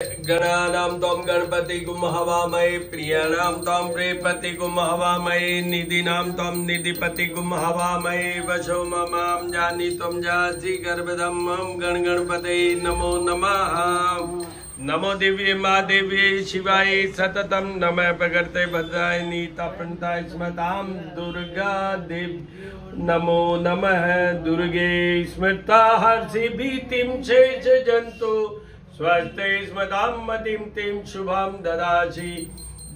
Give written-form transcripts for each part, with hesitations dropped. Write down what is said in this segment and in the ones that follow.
गणानां त्वं गणपतिगुं हवामहे प्रियाणां त्वं प्रियपतिगुं हवामहे निधीनां त्वं निधिपतिगुं हवामहे वशो ममां जानी त्वं जासि गर्भधम्मं गणगणपते नमो नमः। नमो दिव्ये माँ देव्ये शिवाय सततं नमः प्रकृते भद्राय नीतापन्ताय स्मतां दुर्गा देव नमो नमः। दुर्गे स्मृता हर्षि भीतिं शेष जन्तु स्वस्ते स्मतां मतिं तिं शुभं ददासि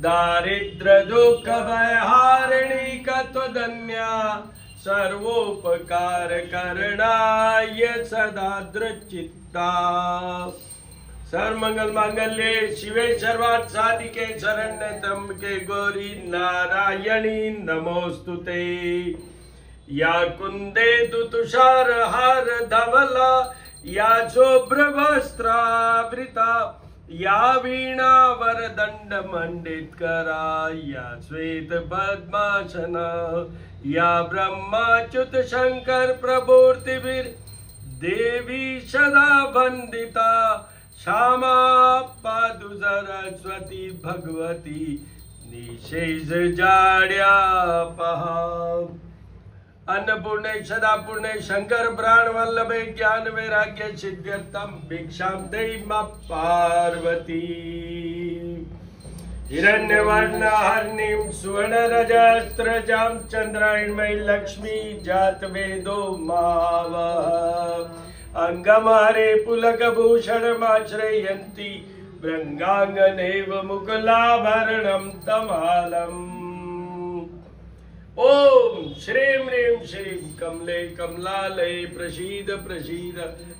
दारिद्र दुःख भयहारिणी त्वदन्या सर्वोपकार करणाय सदा दृचित्ता। सर्वमंगल मांगल्ये शिवे सर्वार्थ साधिके शरण्ये त्र्यंबके गौरी नारायणी नमोस्तुते। या कुंदे तुषार हार धवला या शुभ्रवस्त्रावृता या वीणा वरदंड मंडितकरा या श्वेत पद्मासना या ब्रह्माच्युत शंकर प्रभूर्तिभिर देवी सदा वंदिता। श्यामा पादु सरस्वती भगवती निशेष जाड्यापहा। अन्नपूर्णे सदापूर्णे शंकर प्राण वल्लभे ज्ञान वैराग्य सिद्ध्यर्थम भिक्षां देहि मां पार्वती। हिरण्यवर्ण हरिणीं सुवर्णरजस्त्रजां चंद्रायणमयी लक्ष्मी जात वेदो मावः। अंगमहरे पुलकभूषणमाश्रयन्ति भृङ्गाङ्गनेव मुकुलाभरणं तमालम्। ओम श्रीं ह्रीं श्रीं कमले कमलालये प्रसीद प्रसीद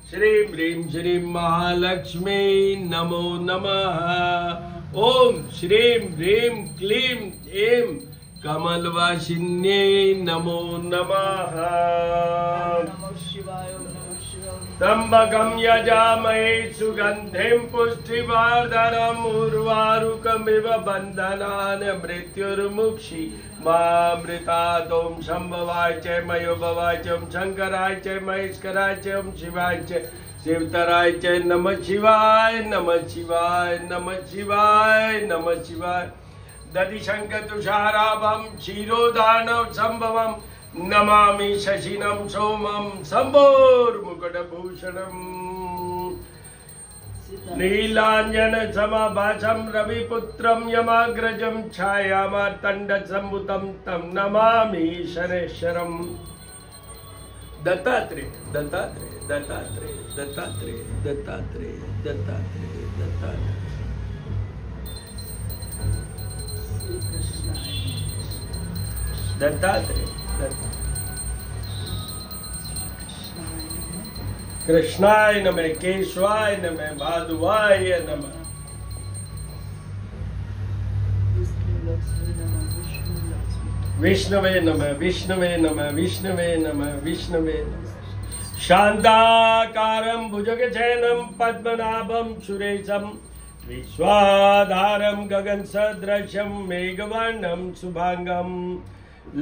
श्रीं ह्रीं श्रीं महालक्ष्मी नमो नमः। ओम श्रीं ह्रीं क्लीं ऐं कमलवासिन्ये नमो नमः। त्र्यंबकं यजामहे सुगंधिं पुष्टिवर्धनम् उर्वारुकमिव बन्धनान् मृत्युर्मुक्षि मामृतात्। ओं शंभवाय च मयोभवाय च ओं शंकराय च महेश्वराय च ओं शिवाय च शिवतराय च नमः शिवाय नमः शिवाय नमः शिवाय नमः शिवाय। दधिशंख तुषाराभं क्षीरोदानव संभवम् नमामि शशिनं सोमं शम्भोर्मुकुटभूषणम्। नीलांजन समाभासं रविपुत्रं यमाग्रजं छायामार्तण्डसम्भुतं तं नमामि शनेश्वरम्। दत्तात्रेय दत्तात्रेय दत्तात्रेय दत्तात्रेय दत्तात्रेय दत्तात्रेय दत्तात्रेय। दत्तात्रेय कृष्णाय नमः केशवाय नमः माधवाय नमः। विष्णवे नमः विष्णवे नमः विष्णवे नमः विष्णवे नमः। शान्ताकारं भुजगशयनं पद्मनाभं सुरेशं विश्वाधारं गगनसदृशं मेघवर्णं शुभांगं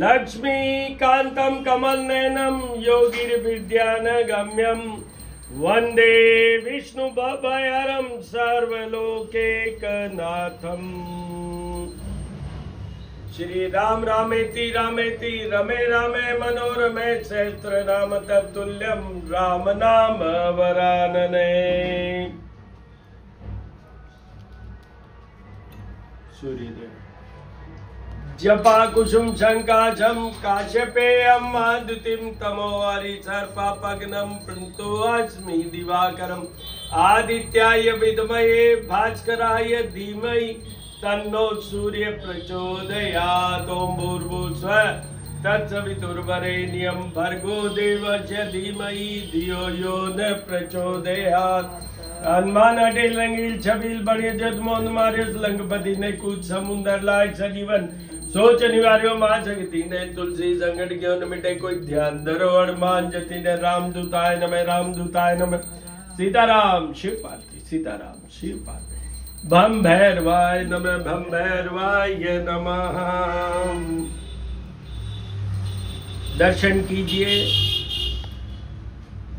लक्ष्मीकान्तं कमलनयनं योगिर्विद्यानगम्यं वन्दे विष्णुभवहरं सर्वलोकैकनाथम्। श्री राम रामेति रामेति रमे रामे मनोरमे सहस्रनाम तत्तुल्यं राम नाम वरानने। सूर्यदेव जपा कुसुम शंकाशं काश्यपेयं माधुतिं तमोवारि सर्पापग्नं प्रणतोऽस्मि दिवाकरम्। आदित्याय विद्महे भास्कराय धीमहि तन्नो सूर्य प्रचोदयात्। ओं भूर्भुवस्सुवः तत्सवितुर्वरेण्यं भर्गो देवस्य धीमहि धियो यो न प्रचोदयात्। हनुमान अटेल रंगील छबील बड़े जदमोन मारे लंगपति ने कूद समुंदर लाए सजीवन सोच निवार्यो मां जगती ने तुलसी संगठ क्यों न मिटे कोई ध्यान धरो हनुमान जति ने रामदूताय नमः रामदूताय नमः। सीताराम शिव पार्वती सीताराम शिव पार्वती। भम भैरवाय नमः भम भैरवाय नमः। दर्शन कीजिए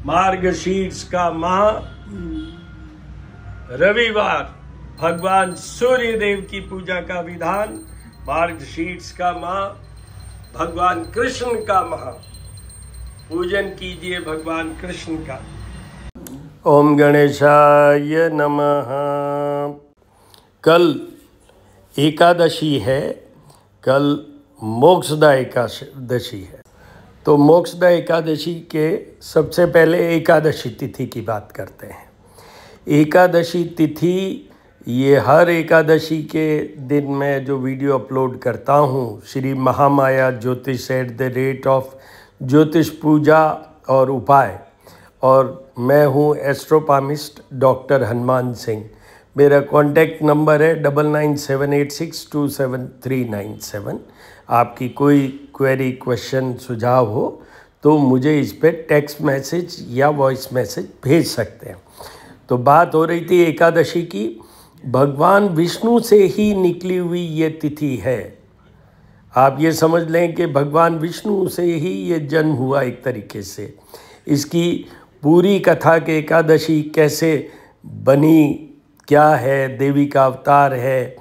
मार्गशीर्ष का माह रविवार भगवान सूर्य देव की पूजा का विधान, मार्गशीर्ष का माह, भगवान कृष्ण का माह, पूजन कीजिए भगवान कृष्ण का। ओम गणेशाय नमः। कल एकादशी है, कल मोक्षदा एकादशी है। तो मोक्षदा एकादशी के सबसे पहले एकादशी तिथि की बात करते हैं। एकादशी तिथि, ये हर एकादशी के दिन मैं जो वीडियो अपलोड करता हूँ, श्री महामाया ज्योतिष @ ज्योतिष पूजा और उपाय, और मैं हूँ एस्ट्रोपामिस्ट डॉक्टर हनुमान सिंह। मेरा कॉन्टैक्ट नंबर है 9978627397। आपकी कोई क्वेरी, क्वेश्चन, सुझाव हो तो मुझे इस पे टेक्स्ट मैसेज या वॉइस मैसेज भेज सकते हैं। तो बात हो रही थी एकादशी की। भगवान विष्णु से ही निकली हुई ये तिथि है। आप ये समझ लें कि भगवान विष्णु से ही ये जन्म हुआ एक तरीके से। इसकी पूरी कथा के एकादशी कैसे बनी, क्या है, देवी का अवतार है,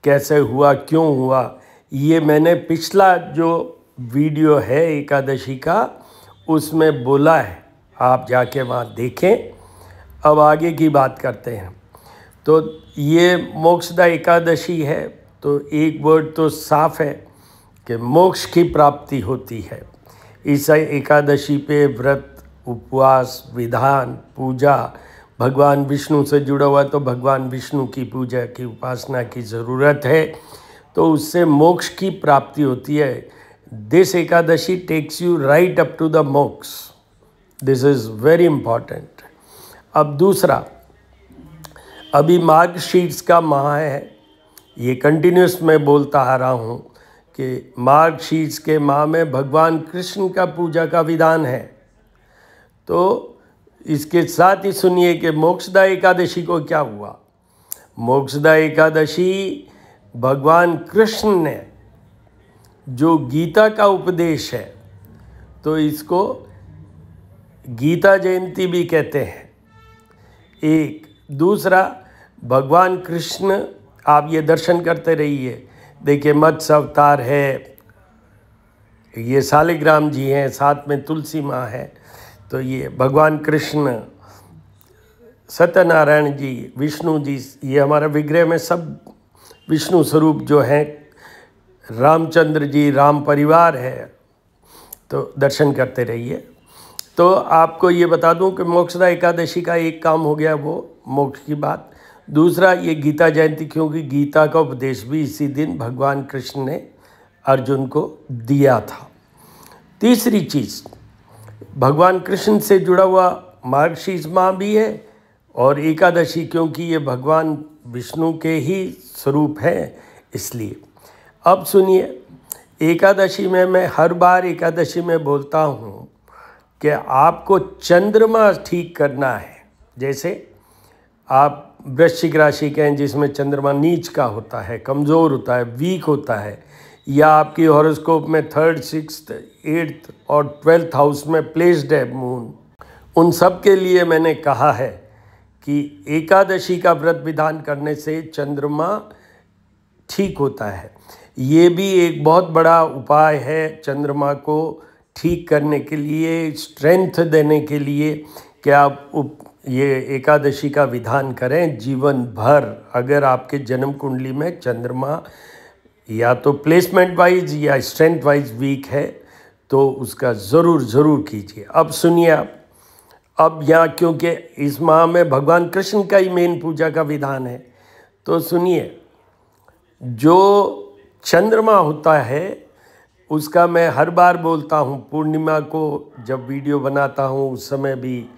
कैसे हुआ, क्यों हुआ, ये मैंने पिछला जो वीडियो है एकादशी का उसमें बोला है। आप जाके वहाँ देखें। अब आगे की बात करते हैं। तो ये मोक्षदा एकादशी है, तो एक वर्ड तो साफ है कि मोक्ष की प्राप्ति होती है। इस एकादशी पे व्रत, उपवास, विधान, पूजा, भगवान विष्णु से जुड़ा हुआ तो भगवान विष्णु की पूजा की, उपासना की ज़रूरत है, तो उससे मोक्ष की प्राप्ति होती है। This Ekadashi takes you right up to the moksha. This is very important. अब दूसरा, अभी मार्गशीर्ष का माह है। ये कंटिन्यूस मैं बोलता आ रहा हूँ कि मार्गशीर्ष के माह में भगवान कृष्ण का पूजा का विधान है। तो इसके साथ ही सुनिए कि मोक्षदा एकादशी को क्या हुआ। मोक्षदा एकादशी भगवान कृष्ण ने जो गीता का उपदेश है, तो इसको गीता जयंती भी कहते हैं। एक दूसरा, भगवान कृष्ण, आप ये दर्शन करते रहिए। देखिए, मत्स्य अवतार है, ये शालिग्राम जी हैं, साथ में तुलसी माँ है। तो ये भगवान कृष्ण, सत्यनारायण जी, विष्णु जी, ये हमारा विग्रह में सब विष्णु स्वरूप जो हैं, रामचंद्र जी, राम परिवार है। तो दर्शन करते रहिए। तो आपको ये बता दूं कि मोक्षदा एकादशी का एक काम हो गया, वो मोक्ष की बात। दूसरा, ये गीता जयंती, क्योंकि गीता का उपदेश भी इसी दिन भगवान कृष्ण ने अर्जुन को दिया था। तीसरी चीज़, भगवान कृष्ण से जुड़ा हुआ मार्गशीर्ष माह भी है और एकादशी, क्योंकि ये भगवान विष्णु के ही स्वरूप है, इसलिए। अब सुनिए, एकादशी में मैं हर बार एकादशी में बोलता हूँ कि आपको चंद्रमा ठीक करना है। जैसे आप वृश्चिक राशि के हैं, जिसमें चंद्रमा नीच का होता है, कमज़ोर होता है, वीक होता है, या आपकी हॉरोस्कोप में 3rd, 6th, 8th और 12th हाउस में प्लेस्ड है मून, उन सब के लिए मैंने कहा है कि एकादशी का व्रत विधान करने से चंद्रमा ठीक होता है। ये भी एक बहुत बड़ा उपाय है चंद्रमा को ठीक करने के लिए, स्ट्रेंथ देने के लिए, कि आप ये एकादशी का विधान करें जीवन भर। अगर आपके जन्म कुंडली में चंद्रमा या तो प्लेसमेंट वाइज या स्ट्रेंथ वाइज वीक है, तो उसका ज़रूर कीजिए। अब सुनिए आप, अब यहाँ क्योंकि इस माह में भगवान कृष्ण का ही मेन पूजा का विधान है, तो सुनिए, जो चंद्रमा होता है उसका मैं हर बार बोलता हूँ, पूर्णिमा को जब वीडियो बनाता हूँ उस समय भी,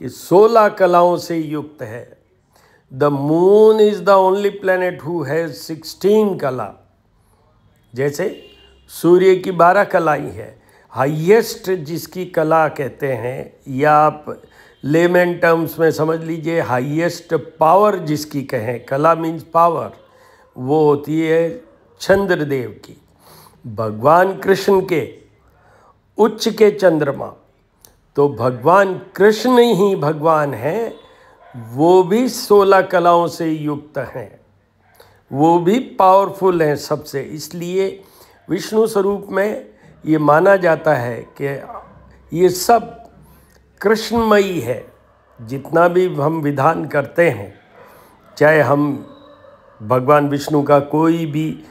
कि 16 कलाओं से युक्त है। The moon is the only planet who has 16 कला। जैसे सूर्य की 12 कलाई है, हाईएस्ट जिसकी कला कहते हैं, या आप लेमन टर्म्स में समझ लीजिए हाईएस्ट पावर जिसकी कहें, कला मीन्स पावर, वो होती है चंद्रदेव की। भगवान कृष्ण के उच्च के चंद्रमा, तो भगवान कृष्ण ही भगवान हैं वो भी 16 कलाओं से युक्त हैं, वो भी पावरफुल हैं सबसे। इसलिए विष्णु स्वरूप में ये माना जाता है कि ये सब कृष्णमयी है। जितना भी हम विधान करते हैं, चाहे हम भगवान विष्णु का कोई भी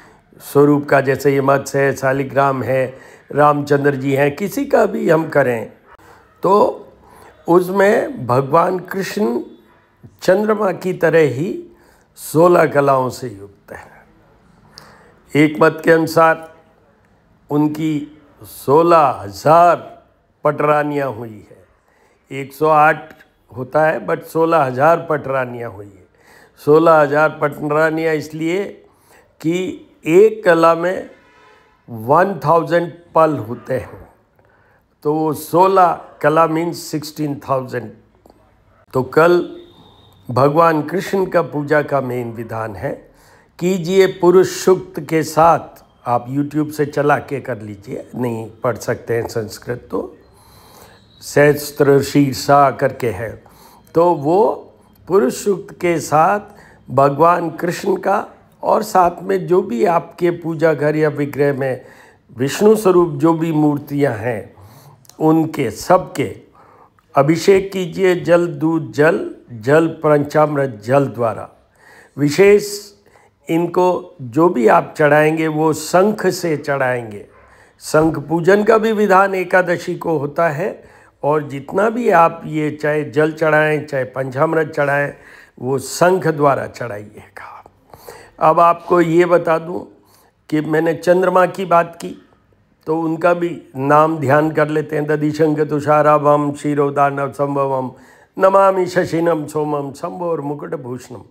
स्वरूप का, जैसे ये मत्स्य है, शालिग्राम है, रामचंद्र जी हैं, किसी का भी हम करें तो उसमें भगवान कृष्ण चंद्रमा की तरह ही 16 कलाओं से युक्त है। एक मत के अनुसार उनकी 16,000 पटरानियाँ हुई है। 108 होता है बट 16,000 पटरानियाँ हुई है। 16,000 पटरानियाँ इसलिए कि एक कला में 1000 पल होते हैं, तो 16 कला मीन्स 16,000। तो कल भगवान कृष्ण का पूजा का मेन विधान है, कीजिए पुरुष सूक्त के साथ। आप YouTube से चला के कर लीजिए, नहीं पढ़ सकते हैं संस्कृत तो सहस्त्र शीर्षा करके है, तो वो पुरुष सूक्त के साथ भगवान कृष्ण का और साथ में जो भी आपके पूजा घर या विग्रह में विष्णु स्वरूप जो भी मूर्तियां हैं उनके सबके अभिषेक कीजिए। जल दूध जल, जल पंचामृत जल द्वारा। विशेष इनको जो भी आप चढ़ाएंगे वो शंख से चढ़ाएंगे। शंख पूजन का भी विधान एकादशी को होता है, और जितना भी आप ये चाहे जल चढ़ाएं चाहे पंचामृत चढ़ाएं वो शंख द्वारा चढ़ाइएगा। अब आपको ये बता दूं कि मैंने चंद्रमा की बात की, तो उनका भी नाम ध्यान कर लेते हैं। दधिशंख तुषाराभम क्षीरोदानव संभवम नमामि शशिनम सोमम शंभोर मुकुटभूषणम।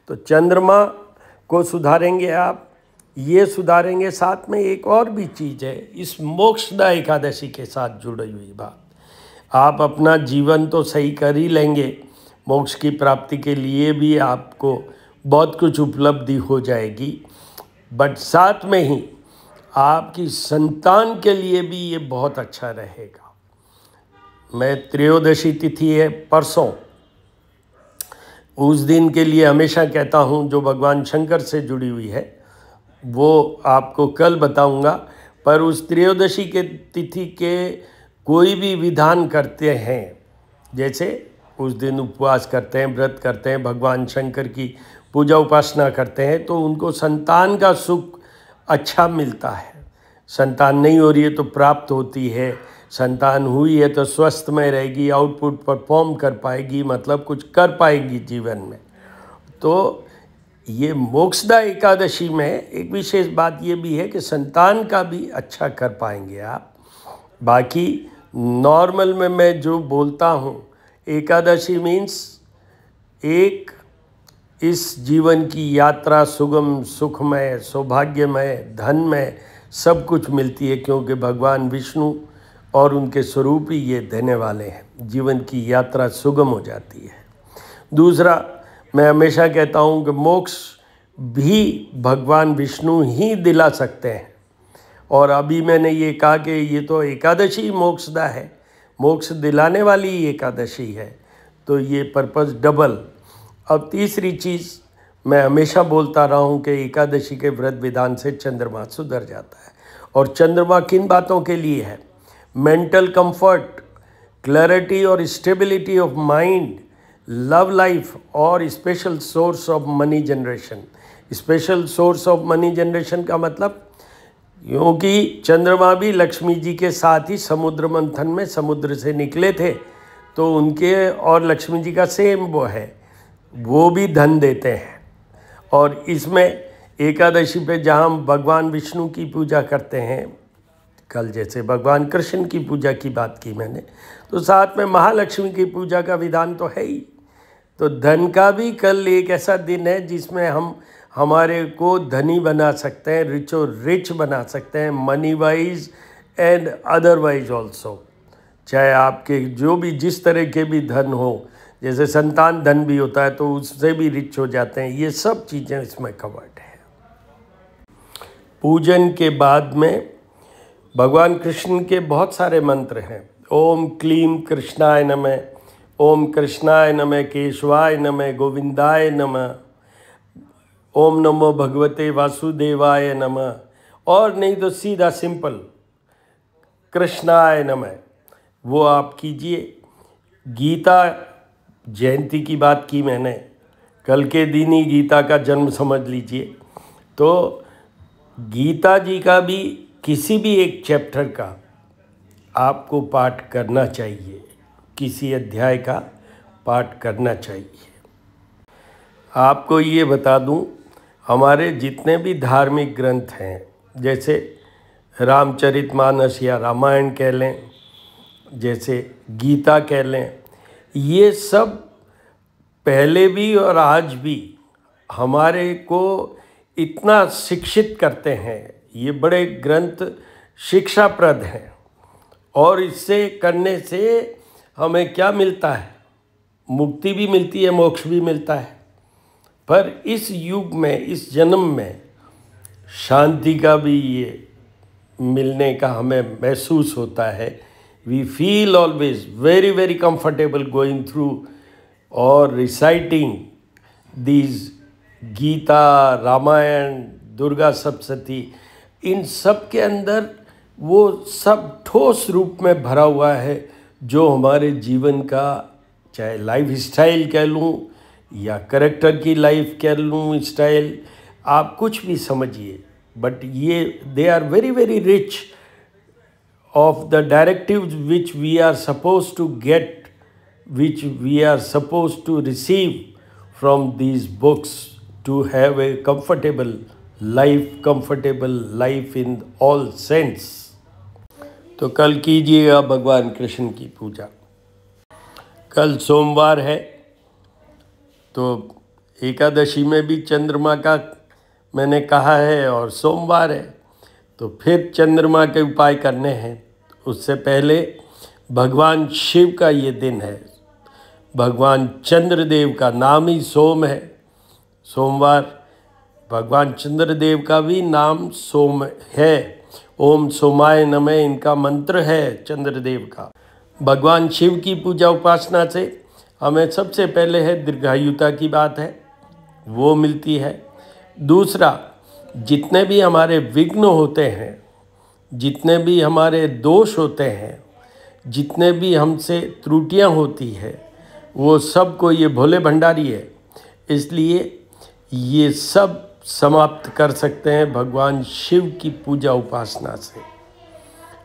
तो चंद्रमा को सुधारेंगे आप, ये सुधारेंगे। साथ में एक और भी चीज़ है, इस मोक्षदा एकादशी के साथ जुड़ी हुई बात। आप अपना जीवन तो सही कर ही लेंगे, मोक्ष की प्राप्ति के लिए भी आपको बहुत कुछ उपलब्धि हो जाएगी, बट साथ में ही आपकी संतान के लिए भी ये बहुत अच्छा रहेगा। मैं त्रयोदशी तिथि है परसों, उस दिन के लिए हमेशा कहता हूँ जो भगवान शंकर से जुड़ी हुई है वो आपको कल बताऊँगा। पर उस त्रयोदशी के तिथि के कोई भी विधान करते हैं, जैसे उस दिन उपवास करते हैं, व्रत करते हैं, भगवान शंकर की पूजा उपासना करते हैं, तो उनको संतान का सुख अच्छा मिलता है। संतान नहीं हो रही है तो प्राप्त होती है, संतान हुई है तो स्वस्थ में रहेगी, आउटपुट परफॉर्म कर पाएगी, मतलब कुछ कर पाएगी जीवन में। तो ये मोक्षदा एकादशी में एक विशेष बात ये भी है कि संतान का भी अच्छा कर पाएंगे आप। बाकी नॉर्मल में मैं जो बोलता हूँ, एकादशी मीन्स एक इस जीवन की यात्रा सुगम, सुखमय, सौभाग्यमय, धनमय सब कुछ मिलती है, क्योंकि भगवान विष्णु और उनके स्वरूप ही ये देने वाले हैं। जीवन की यात्रा सुगम हो जाती है। दूसरा, मैं हमेशा कहता हूँ कि मोक्ष भी भगवान विष्णु ही दिला सकते हैं। और अभी मैंने ये कहा कि ये तो एकादशी मोक्षदा है, मोक्ष दिलाने वाली एकादशी है, तो ये पर्पस डबल। अब तीसरी चीज़ मैं हमेशा बोलता रहा हूँ कि एकादशी के व्रत विधान से चंद्रमा सुधर जाता है। और चंद्रमा किन बातों के लिए है? मेंटल कंफर्ट, क्लैरिटी और stability of mind, love life और special source of money generation. Special source of money generation का मतलब, क्योंकि चंद्रमा भी लक्ष्मी जी के साथ ही समुद्र मंथन में समुद्र से निकले थे, तो उनके और लक्ष्मी जी का सेम वो है, वो भी धन देते हैं। और इसमें एकादशी पे जहाँ हम भगवान विष्णु की पूजा करते हैं, कल जैसे भगवान कृष्ण की पूजा की बात की मैंने, तो साथ में महालक्ष्मी की पूजा का विधान तो है ही। तो धन का भी कल एक ऐसा दिन है जिसमें हम हमारे को धनी बना सकते हैं, रिचो रिच बना सकते हैं, money wise and otherwise also. चाहे आपके जो भी जिस तरह के भी धन हो, जैसे संतान धन भी होता है तो उससे भी रिच हो जाते हैं। ये सब चीज़ें इसमें कवर्ड है। पूजन के बाद में भगवान कृष्ण के बहुत सारे मंत्र हैं। ओम क्लीम कृष्णाय नमः, ओम कृष्णाय नमः, केशवाय नमः, गोविंदाय नमः, ओम नमो भगवते वासुदेवाय नमः। और नहीं तो सीधा सिंपल कृष्णाय नमः वो आप कीजिए। गीता जयंती की बात की मैंने, कल के दिन ही गीता का जन्म समझ लीजिए। तो गीता जी का भी किसी भी एक चैप्टर का आपको पाठ करना चाहिए, किसी अध्याय का पाठ करना चाहिए। आपको ये बता दूं, हमारे जितने भी धार्मिक ग्रंथ हैं, जैसे रामचरितमानस या रामायण कह लें, जैसे गीता कह लें, ये सब पहले भी और आज भी हमारे को इतना शिक्षित करते हैं। ये बड़े ग्रंथ शिक्षाप्रद हैं और इससे करने से हमें क्या मिलता है? मुक्ति भी मिलती है, मोक्ष भी मिलता है। पर इस युग में, इस जन्म में शांति का भी ये मिलने का हमें महसूस होता है। We feel always very very comfortable going through और रिसाइटिंग दीज गीता, रामायण, दुर्गा सप्तशती। इन सब के अंदर वो सब ठोस रूप में भरा हुआ है जो हमारे जीवन का, चाहे लाइफ स्टाइल कह लूँ या करेक्टर की लाइफ कह लूँ स्टाइल, आप कुछ भी समझिए, बट ये they are very very rich of the directives which we are suppose to get, which we are suppose to receive from these books to have a comfortable life in all sense. तो कल कीजिएगा भगवान कृष्ण की पूजा। कल सोमवार है, तो एकादशी में भी चंद्रमा का मैंने कहा है और सोमवार है, तो फिर चंद्रमा के उपाय करने हैं। उससे पहले भगवान शिव का ये दिन है। भगवान चंद्रदेव का नाम ही सोम है। सोमवार भगवान चंद्रदेव का भी नाम सोम है। ओम सोमाय नमः इनका मंत्र है चंद्रदेव का। भगवान शिव की पूजा उपासना से हमें सबसे पहले है दीर्घायुता की बात है, वो मिलती है। दूसरा, जितने भी हमारे विघ्न होते हैं, जितने भी हमारे दोष होते हैं, जितने भी हमसे त्रुटियां होती है, वो सब को ये भोले भंडारी है, इसलिए ये सब समाप्त कर सकते हैं भगवान शिव की पूजा उपासना से।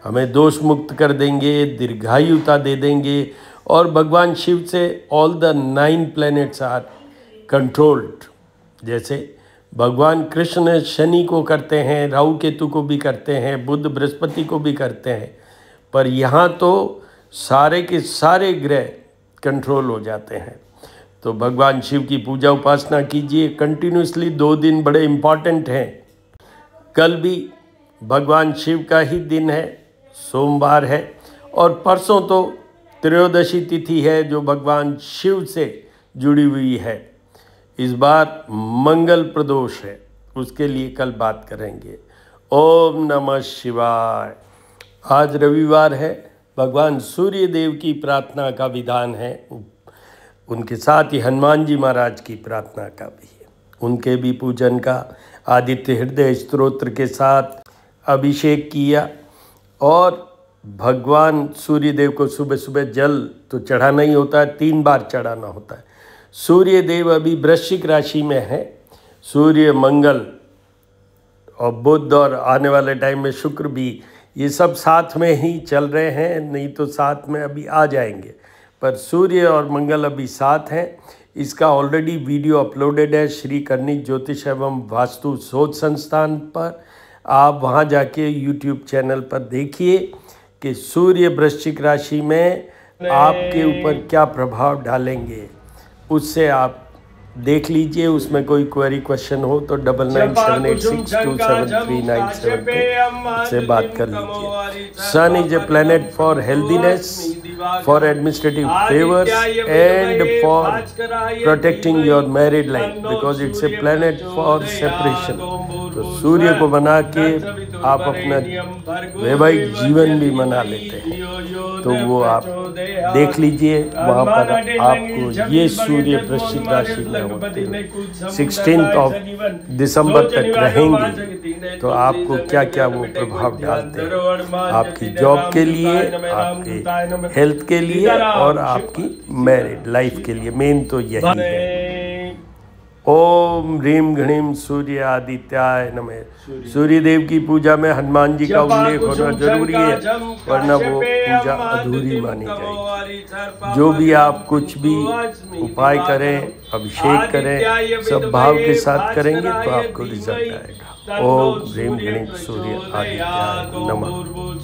हमें दोष मुक्त कर देंगे, दीर्घायुता दे देंगे और भगवान शिव से all the 9 planets are controlled. जैसे भगवान कृष्ण शनि को करते हैं, राहु केतु को भी करते हैं, बुध बृहस्पति को भी करते हैं, पर यहाँ तो सारे के सारे ग्रह कंट्रोल हो जाते हैं। तो भगवान शिव की पूजा उपासना कीजिए कंटिन्यूसली। 2 दिन बड़े इम्पॉर्टेंट हैं। कल भी भगवान शिव का ही दिन है, सोमवार है, और परसों तो त्रयोदशी तिथि है जो भगवान शिव से जुड़ी हुई है। इस बार मंगल प्रदोष है, उसके लिए कल बात करेंगे। ओम नमः शिवाय। आज रविवार है, भगवान सूर्य देव की प्रार्थना का विधान है। उनके साथ ही हनुमान जी महाराज की प्रार्थना का भी है। उनके भी पूजन का आदित्य हृदय स्तोत्र के साथ अभिषेक किया। और भगवान सूर्य देव को सुबह सुबह जल तो चढ़ाना ही होता है, 3 बार चढ़ाना होता है। सूर्य देव अभी वृश्चिक राशि में है। सूर्य, मंगल और बुध और आने वाले टाइम में शुक्र भी, ये सब साथ में ही चल रहे हैं, नहीं तो साथ में अभी आ जाएंगे, पर सूर्य और मंगल अभी साथ हैं। इसका ऑलरेडी वीडियो अपलोडेड है श्री कर्णिक ज्योतिष एवं वास्तु शोध संस्थान पर। आप वहां जाके यूट्यूब चैनल पर देखिए कि सूर्य वृश्चिक राशि में आपके ऊपर क्या प्रभाव डालेंगे, उससे आप देख लीजिए। उसमें कोई क्वेरी क्वेश्चन हो तो 9978627397 से बात कर लीजिए। Sun is a planet for healthiness, for administrative favours and for protecting your married life, because it's a planet for separation. तो सूर्य को बना के आप अपना वैवाहिक जीवन भी मना लेते हैं। तो वो आप देख लीजिए, वहाँ पर आपको ये सूर्य वृश्चिक राशि में होते हैं 16 दिसंबर तक रहेंगे। तो आपको क्या क्या वो प्रभाव डालते हैं आपकी जॉब के लिए, आपके हेल्थ के लिए और आपकी मैरिड लाइफ के लिए। मेन तो यही है। ओम ह्रीम घृम सूर्य आदित्याय नमः। सूर्य देव की पूजा में हनुमान जी का उल्लेख होना जरूरी है, वरना वो पूजा अधूरी मानी जाएगी। जो भी आप कुछ भी उपाय करें, अभिषेक करें, सब भाव के साथ करेंगे तो आपको रिजल्ट आएगा। ओम ह्रीम घृम सूर्य आदित्याय नमः।